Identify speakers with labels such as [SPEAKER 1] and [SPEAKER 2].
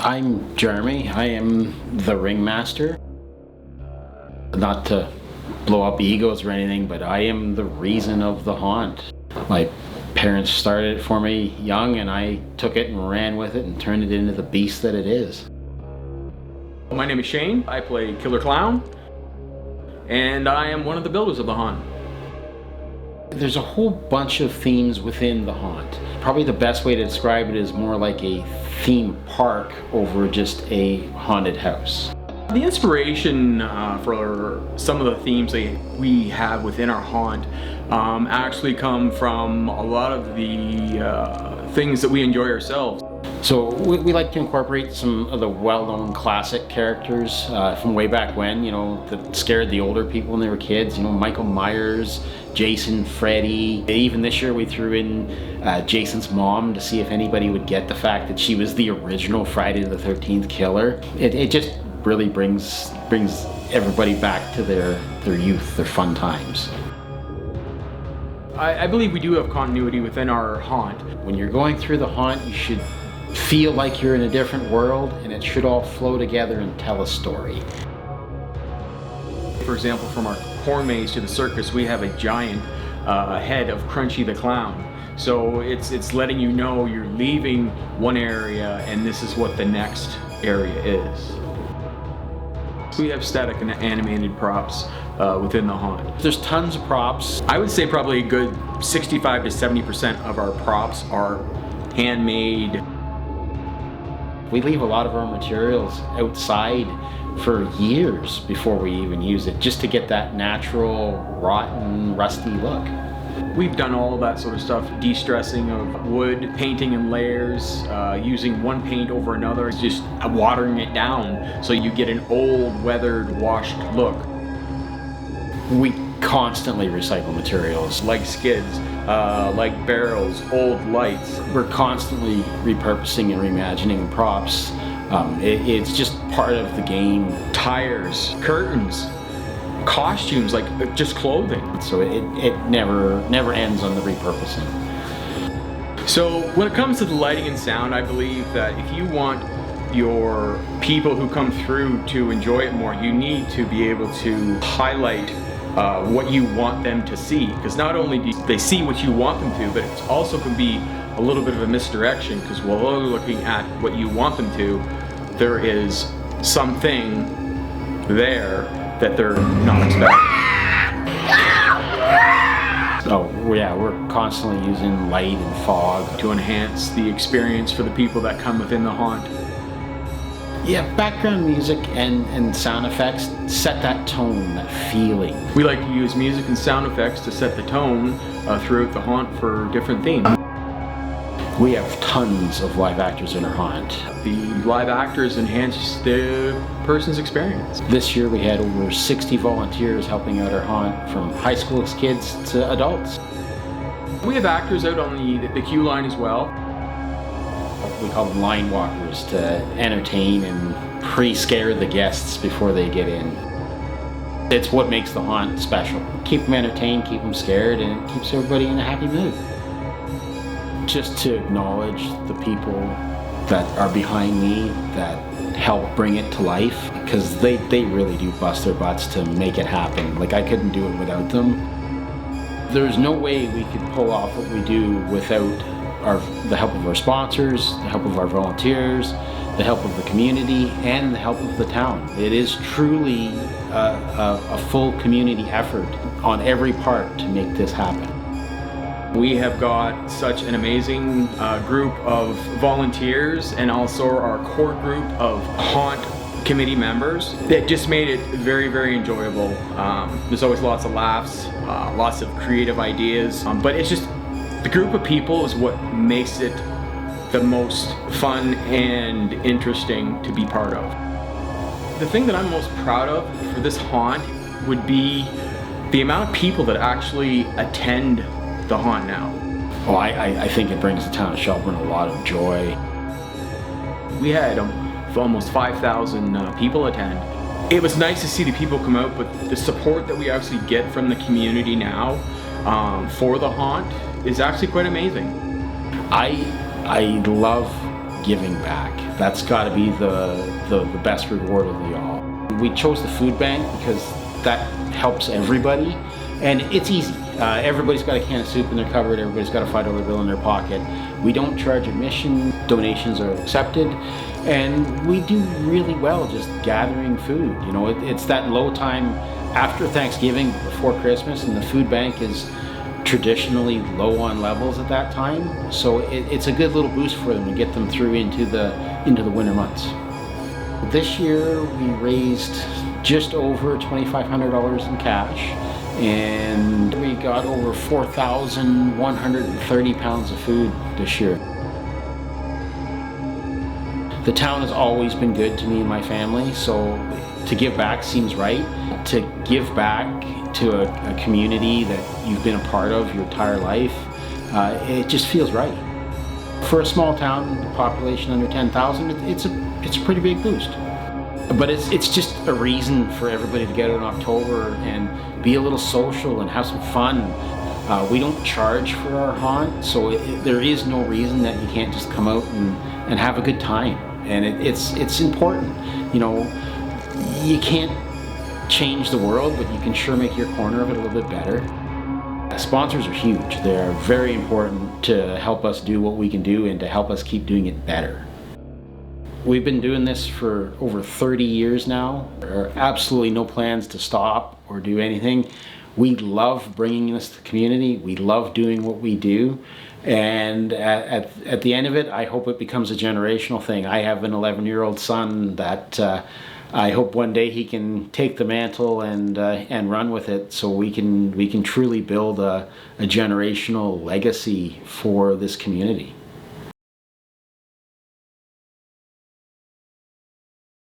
[SPEAKER 1] I'm Jeremy. I am the ringmaster. Not to blow up egos or anything, but I am the reason of the haunt. My parents started it for me young, and I took it and ran with it and turned it into the beast that it is.
[SPEAKER 2] My name is Shane. I play Killer Clown, and I am one of the builders of the haunt.
[SPEAKER 1] There's a whole bunch of themes within the haunt. Probably the best way to describe it is more like a theme park over just a haunted house.
[SPEAKER 2] The inspiration for some of the themes that we have within our haunt actually come from a lot of the things that we enjoy ourselves.
[SPEAKER 1] So we like to incorporate some of the well-known classic characters from way back when, that scared the older people when they were kids. Michael Myers, Jason, Freddy. Even this year we threw in Jason's mom to see if anybody would get the fact that she was the original Friday the 13th killer. It just really brings everybody back to their youth, their fun times.
[SPEAKER 2] I believe we do have continuity within our haunt.
[SPEAKER 1] When you're going through the haunt, you should feel like you're in a different world, and it should all flow together and tell a story.
[SPEAKER 2] For example, from our corn maze to the circus, we have a giant head of Crunchy the Clown. So it's letting you know you're leaving one area and this is what the next area is. We have static and animated props within the haunt.
[SPEAKER 1] There's tons of props.
[SPEAKER 2] I would say probably a good 65 to 70% of our props are handmade.
[SPEAKER 1] We leave a lot of our materials outside for years before we even use it, just to get that natural, rotten, rusty look.
[SPEAKER 2] We've done all of that sort of stuff, de-stressing of wood, painting in layers, using one paint over another, just watering it down so you get an old, weathered, washed look.
[SPEAKER 1] We constantly recycle materials.
[SPEAKER 2] Like skids, like barrels, old lights.
[SPEAKER 1] We're constantly repurposing and reimagining props. It's just part of the game.
[SPEAKER 2] Tires, curtains, costumes, like just clothing.
[SPEAKER 1] So it never ends on the repurposing.
[SPEAKER 2] So when it comes to the lighting and sound, I believe that if you want your people who come through to enjoy it more, you need to be able to highlight what you want them to see, because not only do they see what you want them to, but it also can be a little bit of a misdirection, because while they're looking at what you want them to, there is something there that they're not expecting.
[SPEAKER 1] Oh yeah, we're constantly using light and fog
[SPEAKER 2] to enhance the experience for the people that come within the haunt.
[SPEAKER 1] Yeah, background music and sound effects set that tone, that feeling.
[SPEAKER 2] We like to use music and sound effects to set the tone throughout the haunt for different themes.
[SPEAKER 1] We have tons of live actors in our haunt.
[SPEAKER 2] The live actors enhance the person's experience.
[SPEAKER 1] This year we had over 60 volunteers helping out our haunt, from high school kids to adults.
[SPEAKER 2] We have actors out on the queue line as well.
[SPEAKER 1] We call them line walkers, to entertain and pre-scare the guests before they get in. It's what makes the haunt special. Keep them entertained, keep them scared, and it keeps everybody in a happy mood. Just to acknowledge the people that are behind me that help bring it to life, because they really do bust their butts to make it happen. Like, I couldn't do it without them. There's no way we could pull off what we do without the help of our sponsors, the help of our volunteers, the help of the community, and the help of the town. It is truly a full community effort on every part to make this happen.
[SPEAKER 2] We have got such an amazing group of volunteers, and also our core group of haunt committee members that just made it very, very enjoyable. There's always lots of laughs, lots of creative ideas, but it's just the group of people is what makes it the most fun and interesting to be part of. The thing that I'm most proud of for this haunt would be the amount of people that actually attend the haunt now.
[SPEAKER 1] Well, I think it brings the town of Shelburne a lot of joy.
[SPEAKER 2] We had almost 5,000 people attend. It was nice to see the people come out, but the support that we actually get from the community now for the haunt is actually quite amazing.
[SPEAKER 1] I love giving back. That's got to be the best reward of the all. We chose the food bank because that helps everybody, and it's easy. Everybody's got a can of soup in their cupboard, everybody's got a $5 bill in their pocket. We don't charge admission, donations are accepted, and we do really well just gathering food. You know, it's that low time after Thanksgiving, before Christmas, and the food bank is traditionally low on levels at that time. So it's a good little boost for them to get them through into the winter months. This year we raised just over $2,500 in cash, and we got over 4,130 pounds of food this year. The town has always been good to me and my family, so to give back seems right. To give back to a community that you've been a part of your entire life, it just feels right. For a small town, population under 10,000, it's a pretty big boost. But it's just a reason for everybody to get out in October and be a little social and have some fun. We don't charge for our haunt, so there is no reason that you can't just come out and have a good time. And it's important. You know, you can't change the world, but you can sure make your corner of it a little bit better. Sponsors are huge. They're very important to help us do what we can do and to help us keep doing it better. We've been doing this for over 30 years now. There are absolutely no plans to stop or do anything. We love bringing this to the community. We love doing what we do. And at the end of it, I hope it becomes a generational thing. I have an 11-year-old son that I hope one day he can take the mantle and run with it, so we can truly build a generational legacy for this community.